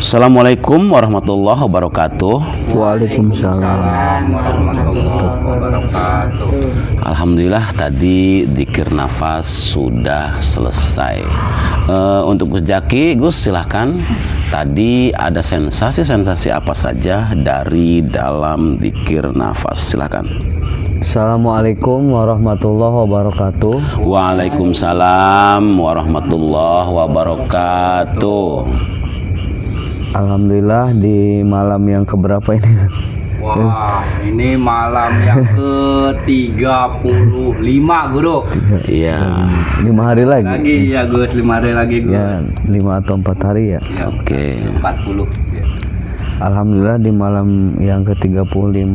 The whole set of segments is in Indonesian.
Assalamualaikum warahmatullahi wabarakatuh. Waalaikumsalam warahmatullahi wabarakatuh. Alhamdulillah tadi dzikir nafas sudah selesai. Untuk Gus Jaki, Gus silahkan. Tadi ada sensasi-sensasi apa saja dari dalam dzikir nafas? Silahkan. Assalamualaikum warahmatullahi wabarakatuh. Waalaikumsalam warahmatullahi wabarakatuh. Alhamdulillah di malam yang keberapa ini? Wah, ini malam yang ke-35, Guru. Iya. 5 hari lagi. Lagi ya, Gus, 5 hari lagi, Gus. Ya, 5 atau 4 hari ya. Ya, Oke. 40. Ya. Alhamdulillah di malam yang ke-35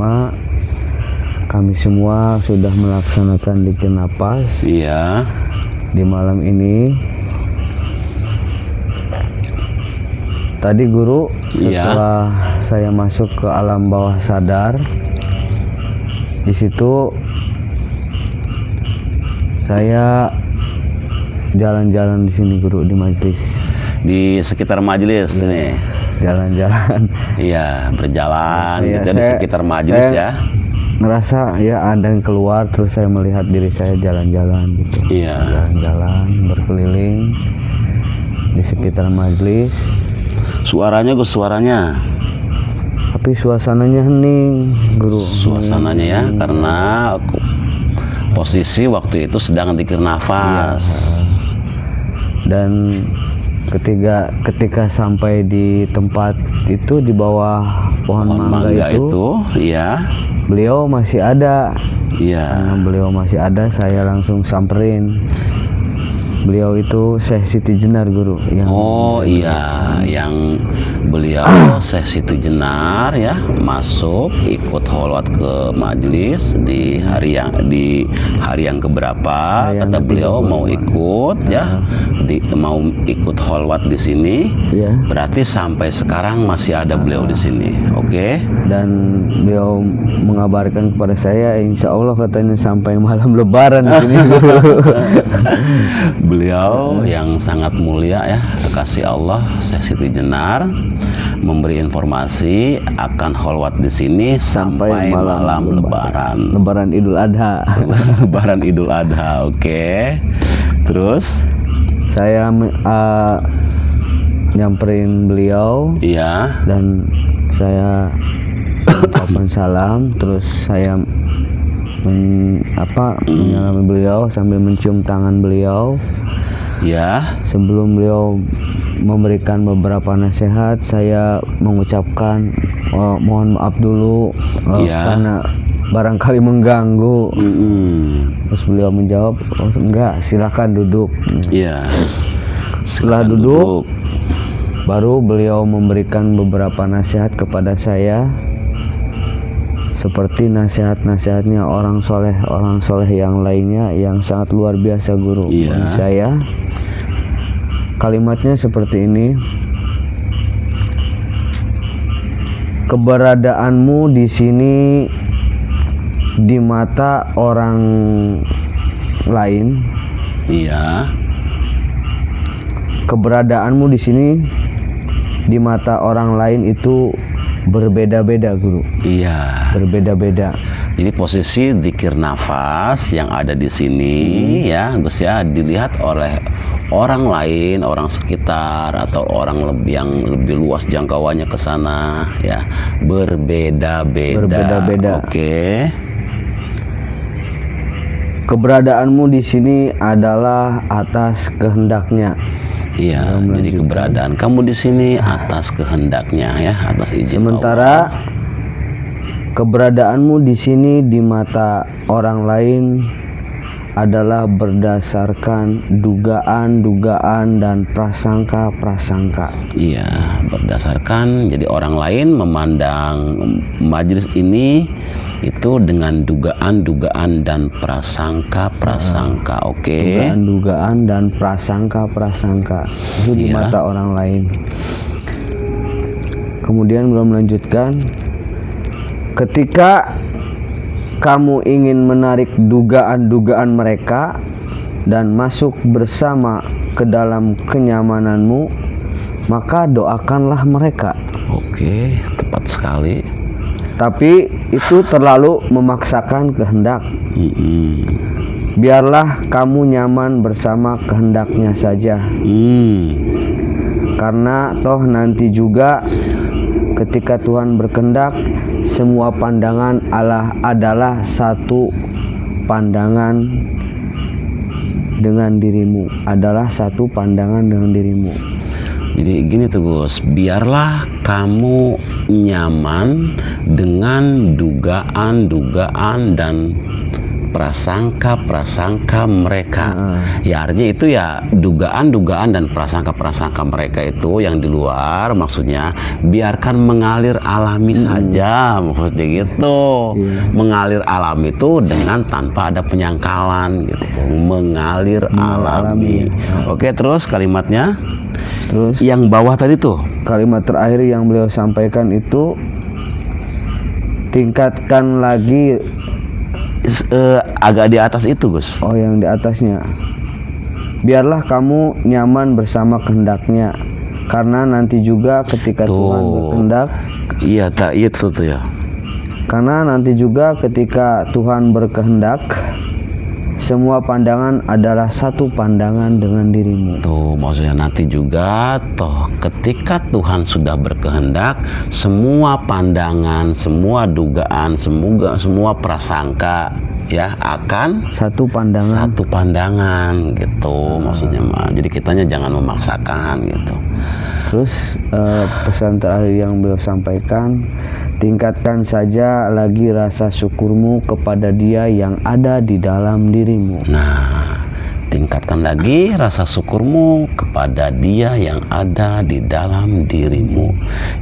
kami semua sudah melaksanakan dzikir nafas. Iya. Di malam ini tadi Guru, setelah saya masuk ke alam bawah sadar, di situ saya jalan-jalan di sini Guru, di majelis. Di sekitar majelis ini. Jalan-jalan. Iya, berjalan Iya, gitu di saya- sekitar majelis ya. Ngerasa ya ada yang keluar, terus saya melihat diri saya jalan-jalan gitu. Iya. Jalan-jalan berkeliling di sekitar majelis. Suaranya Gus, suaranya. Tapi suasananya hening, Guru. Suasananya ya, karena posisi waktu itu sedang dzikir nafas. Dan ketika sampai di tempat itu, di bawah pohon mangga itu, iya. beliau masih ada. Iya. Karena beliau masih ada, saya langsung samperin. Beliau itu Syekh Siti Jenar, Guru. Oh iya, yang beliau Syekh Siti Jenar ya masuk ikut holwat ke majelis di hari yang keberapa, Hari yang kata beliau ke-35. mau ikut ya, mau ikut holwat di sini. Iya. Berarti sampai sekarang masih ada beliau di sini. Oke. Dan beliau mengabarkan kepada saya, insya Allah katanya sampai malam Lebaran di sini, Guru. Beliau yang sangat mulia ya, kekasih Allah Syekh Siti Jenar memberi informasi akan holwat di sini sampai malam Lebaran. Lebaran Idul Adha. Lebaran Idul Adha, oke. Terus? Saya nyamperin beliau. Iya. Dan saya mengucapkan salam, terus saya menyalami beliau sambil mencium tangan beliau. Ya. Sebelum beliau memberikan beberapa nasihat, saya mengucapkan mohon maaf dulu karena barangkali mengganggu. Terus beliau menjawab, oh, enggak, silakan duduk. Iya. Setelah duduk, baru beliau memberikan beberapa nasihat kepada saya, seperti nasihat-nasihatnya orang soleh yang lainnya yang sangat luar biasa, Guru. Iya. Bagi saya, kalimatnya seperti ini: keberadaanmu di sini di mata orang lain. Iya. Keberadaanmu di sini di mata orang lain itu berbeda-beda, Guru. Iya. Berbeda-beda. Ini posisi dzikir nafas yang ada di sini ya, Gus ya, dilihat oleh orang lain, orang sekitar atau orang yang lebih luas jangkauannya ke sana ya, berbeda-beda. Berbeda-beda. Oke. Keberadaanmu di sini adalah atas kehendaknya. Iya, jadi keberadaan kamu di sini atas kehendaknya ya, atas izin Sementara Allah. keberadaanmu di sini di mata orang lain adalah berdasarkan dugaan-dugaan dan prasangka-prasangka. Iya, berdasarkan jadi orang lain memandang majelis ini itu dengan dugaan-dugaan dan prasangka-prasangka. Oke. Dugaan-dugaan dan prasangka-prasangka itu di mata orang lain. Kemudian beliau melanjutkan, ketika kamu ingin menarik dugaan-dugaan mereka dan masuk bersama ke dalam kenyamananmu, maka doakanlah mereka. Oke, tepat sekali. Tapi itu terlalu memaksakan kehendak. Mm-mm. Biarlah kamu nyaman bersama kehendaknya saja. Karena toh nanti juga ketika Tuhan berkehendak, semua pandangan Allah adalah satu pandangan dengan dirimu, adalah satu pandangan dengan dirimu. Jadi gini tuh Gus, biarlah kamu nyaman dengan dugaan-dugaan dan prasangka-prasangka mereka. Ya artinya itu ya dugaan-dugaan dan prasangka-prasangka mereka itu yang di luar, maksudnya biarkan mengalir alami saja, maksudnya gitu. Mengalir alami itu dengan tanpa ada penyangkalan gitu. Mengalir alami. Oke, terus kalimatnya. Terus Yang bawah tadi tuh, kalimat terakhir yang beliau sampaikan itu, tingkatkan lagi. agak di atas itu Gus. Oh, yang di atasnya. Biarlah kamu nyaman bersama kehendaknya, karena nanti juga ketika Tuhan berkehendak. Iya, tak itu tuh ya. Karena nanti juga ketika Tuhan berkehendak, semua pandangan adalah satu pandangan dengan dirimu. Tuh maksudnya nanti juga toh ketika Tuhan sudah berkehendak, semua pandangan, semua dugaan, semua prasangka ya akan Satu pandangan. gitu maksudnya mah. Jadi kitanya jangan memaksakan gitu. Terus pesan terakhir yang beliau sampaikan, tingkatkan saja lagi rasa syukurmu kepada Dia yang ada di dalam dirimu. Nah, tingkatkan lagi rasa syukurmu kepada Dia yang ada di dalam dirimu.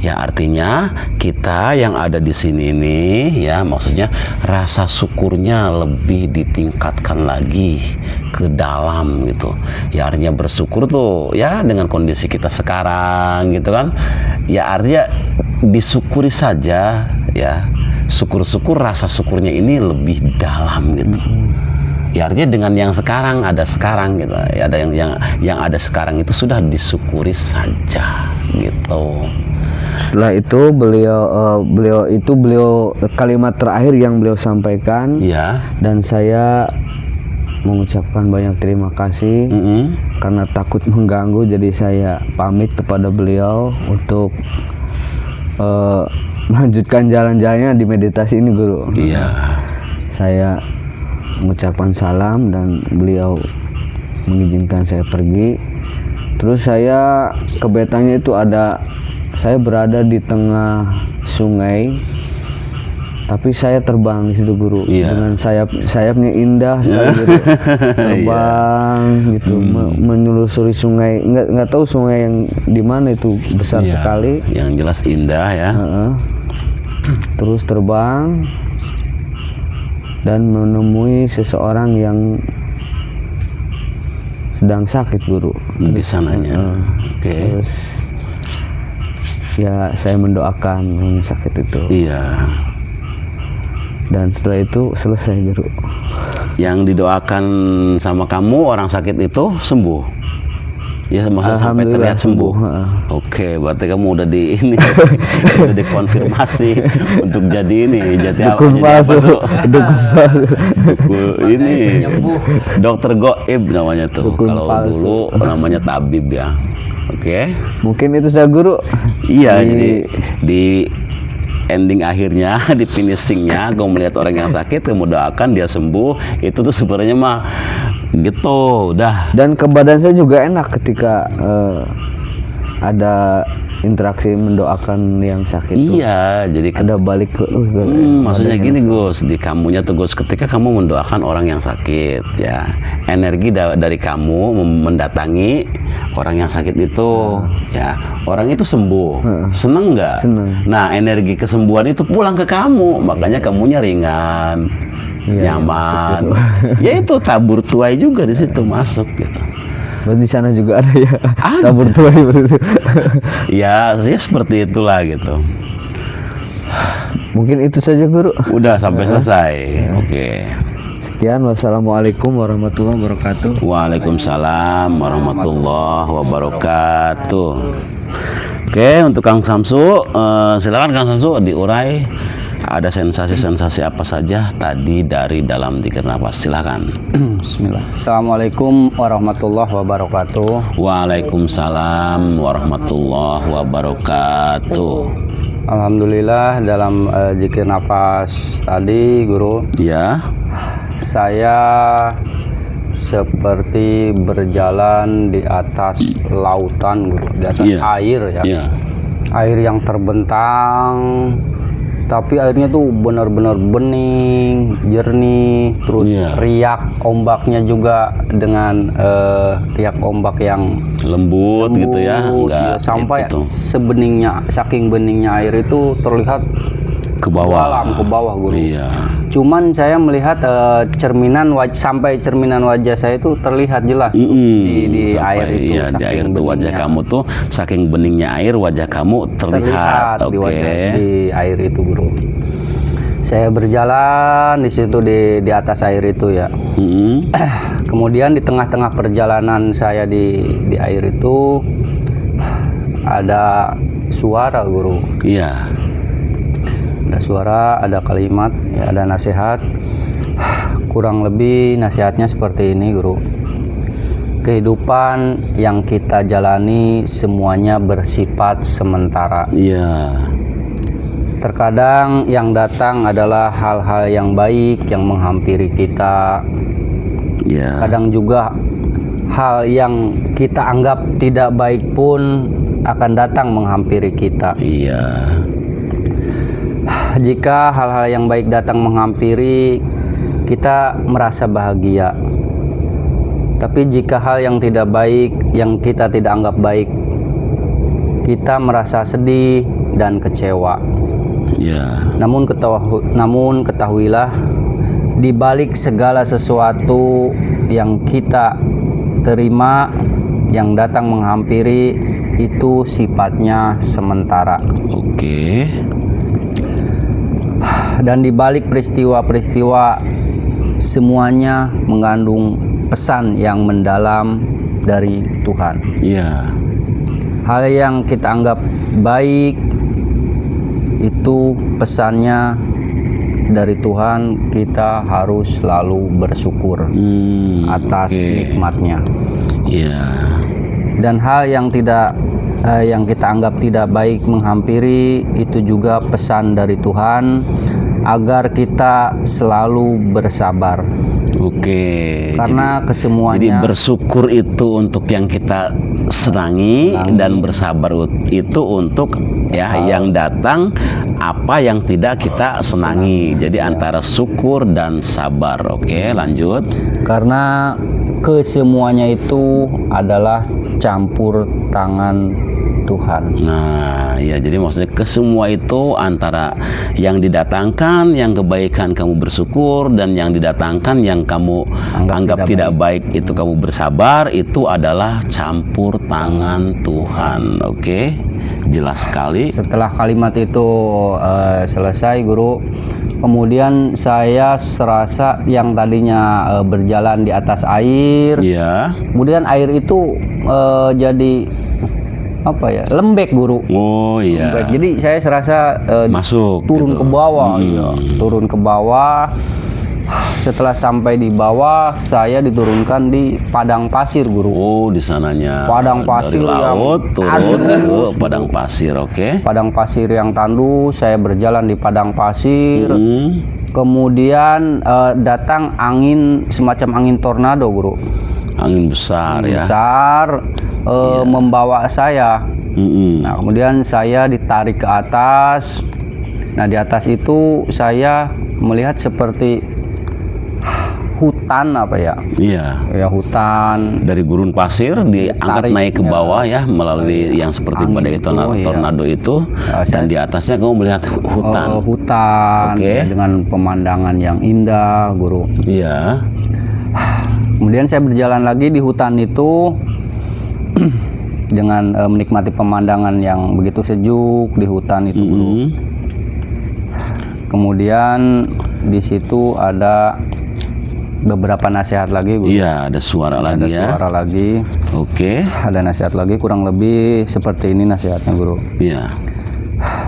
Ya artinya kita yang ada di sini ini ya maksudnya rasa syukurnya lebih ditingkatkan lagi ke dalam gitu. Ya artinya bersyukur tuh ya dengan kondisi kita sekarang gitu kan. Ya artinya disyukuri saja ya. Syukur-syukur rasa syukurnya ini lebih dalam gitu. Ya artinya dengan yang sekarang ada sekarang gitu. Ya, ada yang ada sekarang itu sudah disyukuri saja gitu. Setelah itu beliau kalimat terakhir yang beliau sampaikan, Ya. dan saya mengucapkan banyak terima kasih karena takut mengganggu, jadi saya pamit kepada beliau untuk melanjutkan jalan-jalannya di meditasi ini, Guru. Iya. Saya mengucapkan salam dan beliau mengizinkan saya pergi. Terus saya kebetannya itu saya berada di tengah sungai, tapi saya terbang di situ, Guru. Iya. Dengan sayapnya indah sekali, Guru. Terbang gitu, menelusuri sungai. Nggak tahu sungai yang di mana itu, besar Iya. sekali. Yang jelas indah ya. Terus terbang dan menemui seseorang yang sedang sakit, Guru. Di sananya. Oke. Terus ya saya mendoakan yang sakit itu. Iya. Dan setelah itu selesai, Guru. Yang didoakan sama kamu orang sakit itu sembuh. Ya maksudnya sampai Alhamdulillah terlihat sembuh. Oke, berarti kamu udah di ini udah dikonfirmasi untuk jadi ini, jadi apa tuh? Ini dokter goib namanya tuh. Dukun Kalau palsu. dulu namanya tabib ya. Oke. Mungkin itu saya, Guru. Iya, jadi di ending akhirnya di finishingnya kamu melihat orang yang sakit, kamu doakan dia sembuh, itu tuh sebenarnya mah gitu udah. Dan ke badan saya juga enak ketika ada interaksi mendoakan yang sakit. Iya, jadi Ada balik ke maksudnya gini Gus, di kamunya tuh Gus, ketika kamu mendoakan orang yang sakit ya, energi dari kamu mendatangi orang yang sakit itu ya, orang itu sembuh. Seneng nggak? Seneng. Nah, energi kesembuhan itu pulang ke kamu, makanya kamunya ringan, nyaman. Ya itu tabur tuai juga di situ masuk gitu. Berarti di sana juga ada ya. Ada. Tabur tuai berarti. Ya seperti itulah gitu. Mungkin itu saja, Guru. Udah sampai selesai. Oke. Sekian, wassalamualaikum warahmatullahi wabarakatuh. Waalaikumsalam warahmatullahi wabarakatuh. Oke, untuk Kang Samsu, silakan Kang Samsu diurai. Ada sensasi-sensasi apa saja tadi dari dalam zikir nafas? Silakan. Bismillah. Assalamualaikum warahmatullahi wabarakatuh. Waalaikumsalam warahmatullahi wabarakatuh. Alhamdulillah dalam zikir nafas tadi Guru, Ya, saya seperti berjalan di atas lautan Guru, di atas Iya. air ya. ya, Air yang terbentang, tapi airnya tuh benar-benar bening, jernih, terus Iya. riak ombaknya juga dengan riak ombak yang lembut gitu ya, lembut, enggak ya, sampai itu tuh, sebeningnya, saking beningnya air itu terlihat ke bawah. dalam ke bawah Guru. Iya. Cuman saya melihat sampai cerminan wajah saya itu terlihat jelas di Sampai, air itu, iya, di saking air itu wajah beningnya. kamu tuh saking beningnya air, wajah kamu terlihat. di Oke. wajah di air itu Guru. Saya berjalan di situ di atas air itu ya. Mm-mm. Kemudian di tengah-tengah perjalanan saya di air itu ada suara Guru. Iya. Ada suara, ada kalimat, ya, ada nasihat. Kurang lebih nasihatnya seperti ini Guru. Kehidupan yang kita jalani semuanya bersifat sementara. Iya. Terkadang yang datang adalah hal-hal yang baik yang menghampiri kita. Iya. Kadang juga hal yang kita anggap tidak baik pun akan datang menghampiri kita. Iya. Jika hal-hal yang baik datang menghampiri, kita merasa bahagia. Tapi jika hal yang tidak baik, yang kita tidak anggap baik, kita merasa sedih dan kecewa. Iya. Namun ketahuilah, di balik segala sesuatu yang kita terima, yang datang menghampiri, itu sifatnya sementara. Oke. Dan di balik peristiwa-peristiwa semuanya mengandung pesan yang mendalam dari Tuhan. Iya. Hal yang kita anggap baik itu pesannya dari Tuhan, kita harus selalu bersyukur atas Oke. nikmatnya. Iya. Dan hal yang kita anggap tidak baik menghampiri, itu juga pesan dari Tuhan agar kita selalu bersabar. Oke. Karena Jadi kesemuanya bersyukur itu untuk yang kita senangi dan bersabar itu untuk yang datang apa yang tidak kita senangi. Jadi antara syukur dan sabar. Oke, lanjut. karena kesemuanya itu adalah campur tangan Tuhan. Nah, ya jadi maksudnya kesemua itu antara yang didatangkan, yang kebaikan kamu bersyukur, dan yang didatangkan yang kamu anggap tidak baik itu kamu bersabar, itu adalah campur tangan Tuhan. Oke, jelas sekali. Setelah kalimat itu selesai Guru, kemudian saya serasa yang tadinya berjalan di atas air, Iya. kemudian air itu jadi lembek Guru. Oh iya. Lembek. Jadi saya serasa Masuk. turun gitu. ke bawah, ya. Turun ke bawah. Setelah sampai di bawah, saya diturunkan di padang pasir Guru. Oh, di sananya. Padang pasir dari yang laut turun tandus, ke padang pasir. Oke. Padang pasir yang tandus, saya berjalan di padang pasir. Kemudian datang angin, semacam angin tornado Guru. Angin besar ya. Besar, membawa saya. Nah, kemudian saya ditarik ke atas. Nah, di atas itu saya melihat seperti hutan Iya. Ya, hutan. Dari gurun pasir diangkat Tarik, naik ke ya. bawah ya melalui yang seperti Angin badai itu, tornado itu, Nah, dan di atasnya kamu melihat hutan. Hutan Oke. ya, dengan pemandangan yang indah Guru. Iya. Kemudian saya berjalan lagi di hutan itu dengan menikmati pemandangan yang begitu sejuk di hutan itu Guru. Kemudian di situ ada beberapa nasihat lagi, Guru. Iya, ada suara Ada lagi ya. suara lagi, Oke. ada nasihat lagi, kurang lebih seperti ini nasihatnya, Guru. Iya.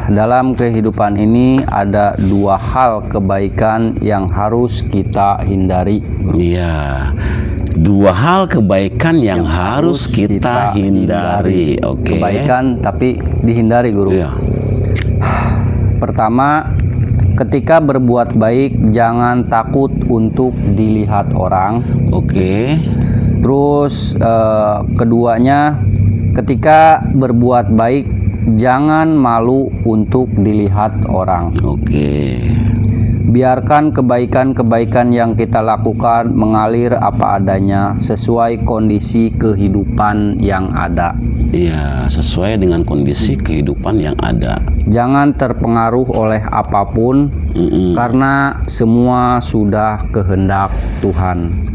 Dalam kehidupan ini ada dua hal kebaikan yang harus kita hindari. Iya. Dua hal kebaikan yang harus kita hindari. Oke. Kebaikan tapi dihindari, Guru. Iya. Pertama, ketika berbuat baik jangan takut untuk dilihat orang. Oke. Terus keduanya, ketika berbuat baik jangan malu untuk dilihat orang. Oke. Biarkan kebaikan-kebaikan yang kita lakukan mengalir apa adanya sesuai kondisi kehidupan yang ada. Iya, sesuai dengan kondisi kehidupan yang ada. Jangan terpengaruh oleh apapun karena semua sudah kehendak Tuhan.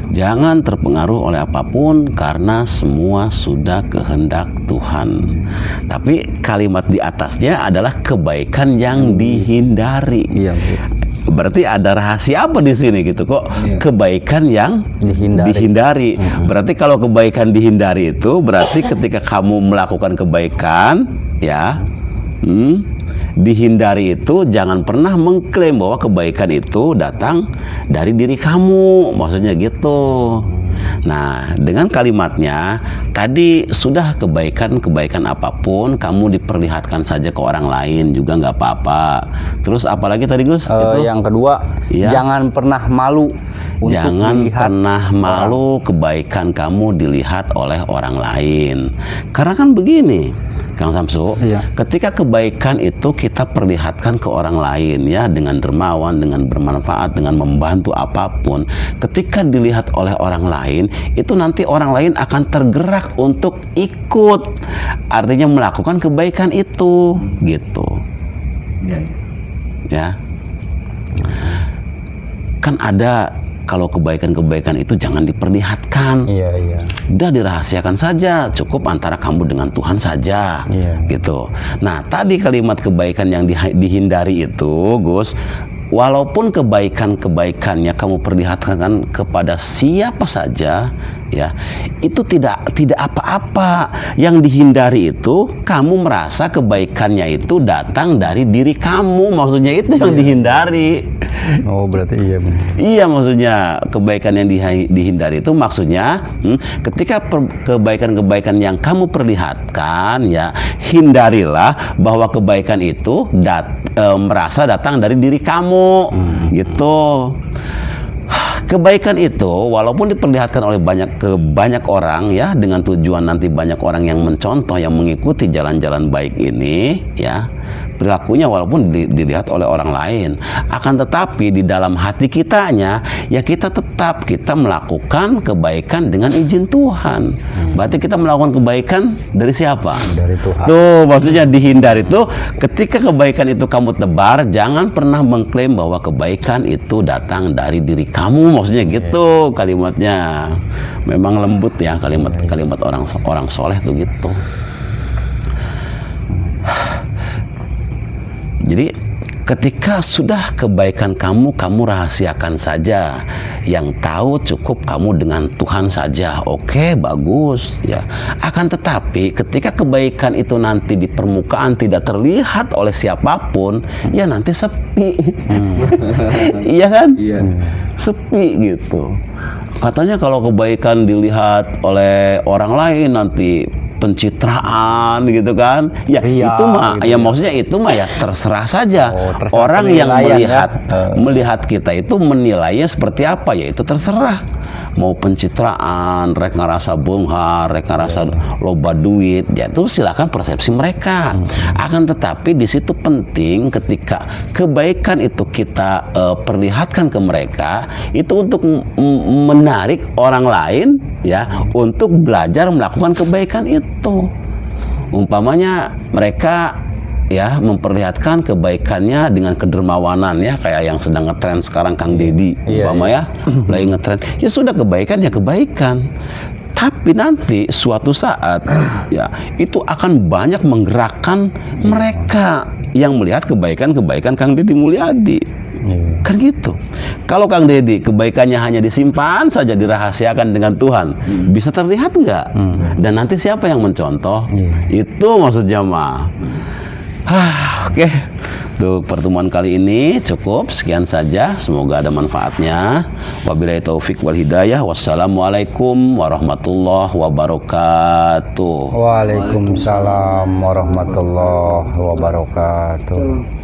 Jangan terpengaruh oleh apapun karena semua sudah kehendak Tuhan. Tapi kalimat di atasnya adalah kebaikan yang dihindari. Iya, Bu. Berarti ada rahasia apa di sini gitu kok? Kebaikan yang Dihindari. dihindari. Berarti kalau kebaikan dihindari itu berarti ketika kamu melakukan kebaikan, ya, dihindari itu jangan pernah mengklaim bahwa kebaikan itu datang dari diri kamu, maksudnya gitu. Nah, dengan kalimatnya tadi sudah kebaikan apapun kamu diperlihatkan saja ke orang lain juga nggak apa-apa. Terus apalagi tadi Gus? Yang kedua, Iya. jangan pernah malu untuk Jangan dilihat pernah orang. malu kebaikan kamu dilihat oleh orang lain. Karena kan begini, Kang Samsu, Iya. ketika kebaikan itu kita perlihatkan ke orang lain ya dengan dermawan, dengan bermanfaat, dengan membantu apapun. Ketika dilihat oleh orang lain, itu nanti orang lain akan tergerak untuk ikut. Artinya melakukan kebaikan itu, gitu. Ya. Kan ada kalau kebaikan-kebaikan itu jangan diperlihatkan. Iya, iya. Udah dirahasiakan saja, cukup antara kamu dengan Tuhan saja. Iya. Gitu. Nah, tadi kalimat kebaikan yang dihindari itu, Gus, walaupun kebaikan-kebaikannya kamu perlihatkan kepada siapa saja, ya, itu tidak apa-apa. Yang dihindari itu kamu merasa kebaikannya itu datang dari diri kamu, maksudnya itu yang dihindari. Oh, berarti iya, benar. Iya, maksudnya kebaikan yang dihindari itu maksudnya ketika kebaikan-kebaikan yang kamu perlihatkan, ya, hindarilah bahwa kebaikan itu merasa datang dari diri kamu, gitu. Kebaikan itu walaupun diperlihatkan oleh banyak orang, ya, dengan tujuan nanti banyak orang yang mencontoh, yang mengikuti jalan-jalan baik ini, ya, perilakunya walaupun dilihat oleh orang lain, akan tetapi di dalam hati kitanya, ya, kita melakukan kebaikan dengan izin Tuhan. Berarti kita melakukan kebaikan dari siapa? Dari Tuhan. Tuh, maksudnya dihindari itu ketika kebaikan itu kamu tebar, jangan pernah mengklaim bahwa kebaikan itu datang dari diri kamu, maksudnya gitu kalimatnya. Memang lembut ya kalimat orang soleh tuh gitu. Jadi ketika sudah kebaikan kamu rahasiakan saja. Yang tahu cukup kamu dengan Tuhan saja. Oke, bagus, ya. Akan tetapi ketika kebaikan itu nanti di permukaan tidak terlihat oleh siapapun, ya nanti sepi. Iya kan? Iya. Sepi gitu. Katanya kalau kebaikan dilihat oleh orang lain nanti pencitraan gitu kan, ya Iya, itu mah gitu ya, maksudnya itu mah ya terserah saja. Oh, terserah Orang yang penilaian, melihat kita itu menilainya seperti apa, ya itu terserah. Mau pencitraan, rek ngerasa beunghar, rek ngerasa loba duit, ya itu silakan persepsi mereka. Akan tetapi di situ penting ketika kebaikan itu kita perlihatkan ke mereka, itu untuk menarik orang lain, ya, untuk belajar melakukan kebaikan itu. Umpamanya mereka, ya, memperlihatkan kebaikannya dengan kedermawanan, ya, kayak yang sedang ngetren sekarang Kang Deddy, umpama ya, lagi ngetren, ya sudah, kebaikan ya kebaikan. Tapi nanti suatu saat, ya, itu akan banyak menggerakkan mereka yang melihat kebaikan Kang Deddy Mulyadi. Kan gitu. Kalau Kang Deddy kebaikannya hanya disimpan saja, dirahasiakan dengan Tuhan, bisa terlihat nggak? Dan nanti siapa yang mencontoh? Itu maksudnya mah. Oke. Untuk pertemuan kali ini cukup sekian saja. Semoga ada manfaatnya. Wabillahi taufik wal hidayah. Wassalamualaikum warahmatullahi wabarakatuh. Waalaikumsalam warahmatullahi wabarakatuh.